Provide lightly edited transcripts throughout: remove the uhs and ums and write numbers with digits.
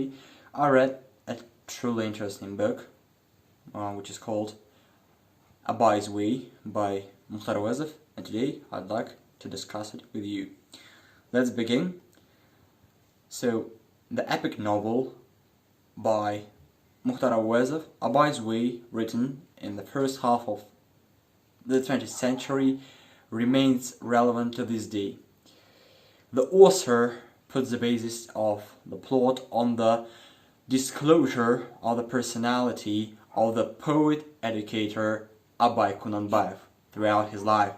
recently I read a truly interesting book, which is called Abay's Way by Mukhtar Auezov, and today I'd like to discuss it with you. Let's begin. So, the epic novel by Mukhtar Auezov, Abay's Way, written in the first half of the 20th century, remains relevant to this day. The author puts the basis of the plot on the disclosure of the personality of the poet-educator Abay throughout his life.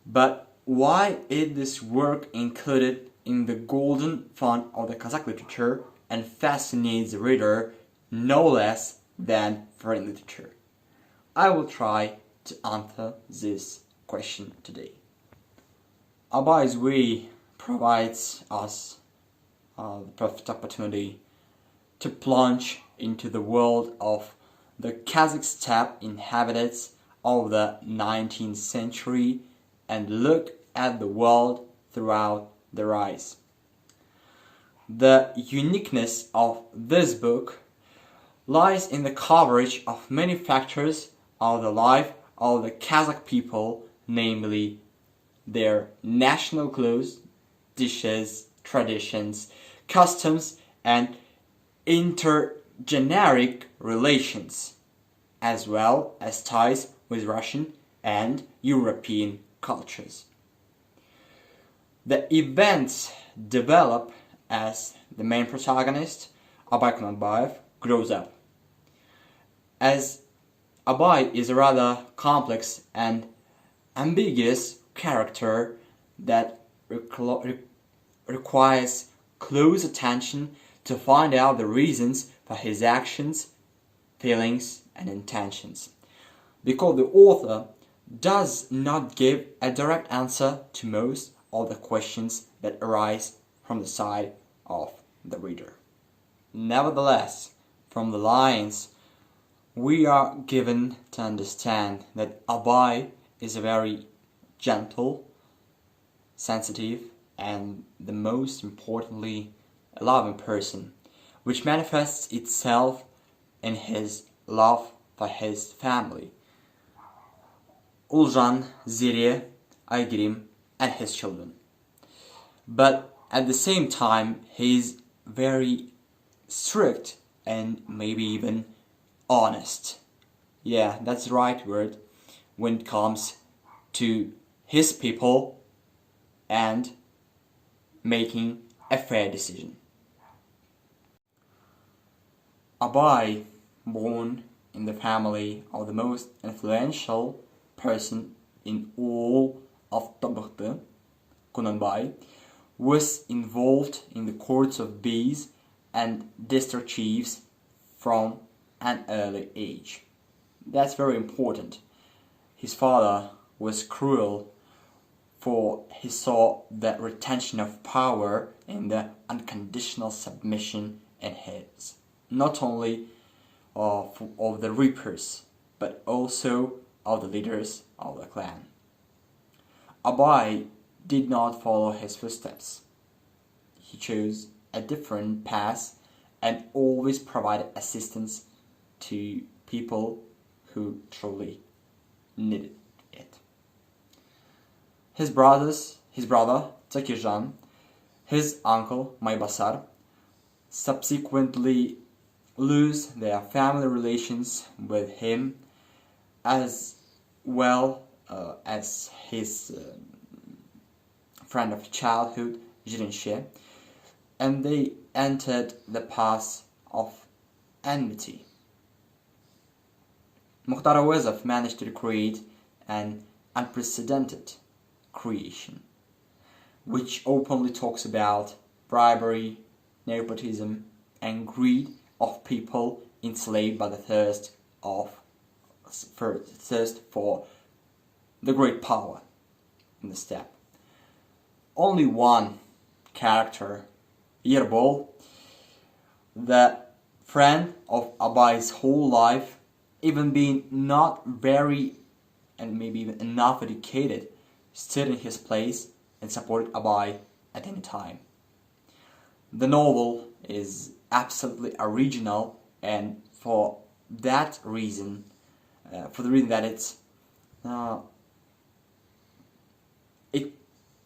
But why is this work included in the golden font of the Kazakh literature and fascinates the reader no less than foreign literature? I will try to answer this question today. Abay's Way provides us the perfect opportunity to plunge into the world of the Kazakh steppe inhabitants of the 19th century and look at the world throughout their eyes. The uniqueness of this book lies in the coverage of many factors of the life of the Kazakh people, namely their national clothes, dishes, traditions, customs, and intergeneric relations, as well as ties with Russian and European cultures. The events develop as the main protagonist, Abay, grows up. As Abay is a rather complex and ambiguous character that requires close attention to find out the reasons for his actions, feelings, and intentions. Because the author does not give a direct answer to most of the questions that arise from the side of the reader. Nevertheless, from the lines, we are given to understand that Abay is a very gentle, sensitive, and the most importantly, a loving person, which manifests itself in his love for his family, Uljan, Zirye, Aygrim, and his children. But at the same time, he is very strict and maybe even honest. Yeah, that's the right word when it comes to his people and making a fair decision. Abay, born in the family of the most influential person in all of Tabaqtı, Kunanbay, was involved in the courts of beys and district chiefs from an early age. That's very important. His father was cruel, for he saw the retention of power in the unconditional submission in his, not only of the reapers, but also of the leaders of the clan. Abay did not follow his footsteps. He chose a different path and always provided assistance to people who truly needed it. His brother Takirjan, his uncle Maybasar, subsequently lose their family relations with him, as well as his friend of childhood, Jirinche, and they entered the path of enmity. Mukhtar Auezov managed to create an unprecedented creation, which openly talks about bribery, nepotism, and greed of people enslaved by the thirst for the great power in the steppe. Only one character, Yerbol, the friend of Abay's whole life, even being not very and maybe even enough educated, stood in his place and supported Abay at any time. The novel is absolutely original, and for that reason, for the reason that it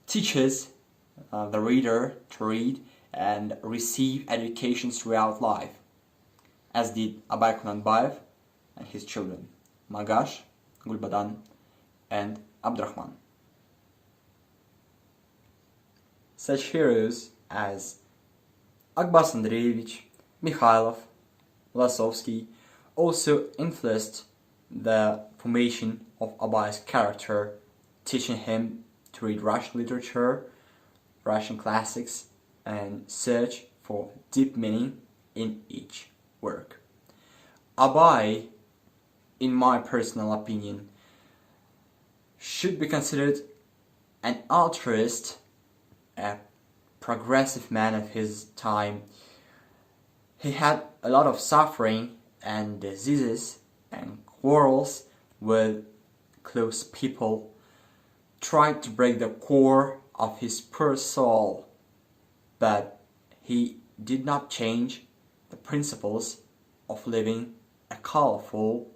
teaches the reader to read and receive education throughout life, as did Abay Kunanbayev and his children, Magash, Gulbadan, and Abdurrahman. Such heroes as Akbas Andreevich, Mikhailov, Lasovsky also influenced the formation of Abay's character, teaching him to read Russian literature, Russian classics, and search for deep meaning in each work. Abay, in my personal opinion, should be considered an altruist, a progressive man of his time. He had a lot of suffering and diseases and quarrels with close people, tried to break the core of his poor soul, but he did not change the principles of living a colorful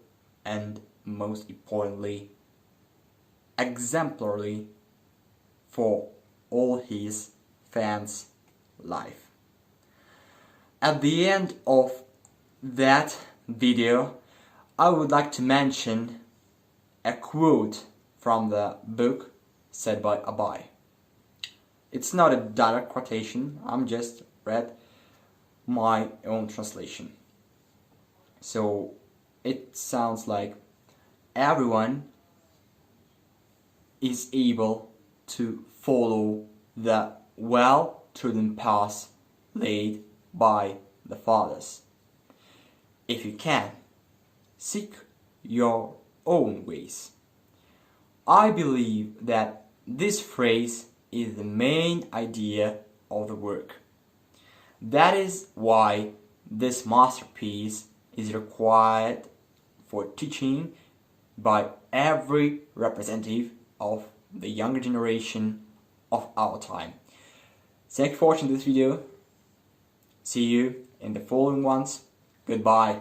and, most importantly, exemplary for all his fans' life. At the end of that video, I would like to mention a quote from the book said by Abay. It's not a direct quotation, I'm just read my own translation. So it sounds like everyone is able to follow the well-trodden path laid by the fathers. If you can, seek your own ways. I believe that this phrase is the main idea of the work. That is why this masterpiece is required for teaching by every representative of the younger generation of our time. Thank you for watching this video. See you in the following ones. Goodbye.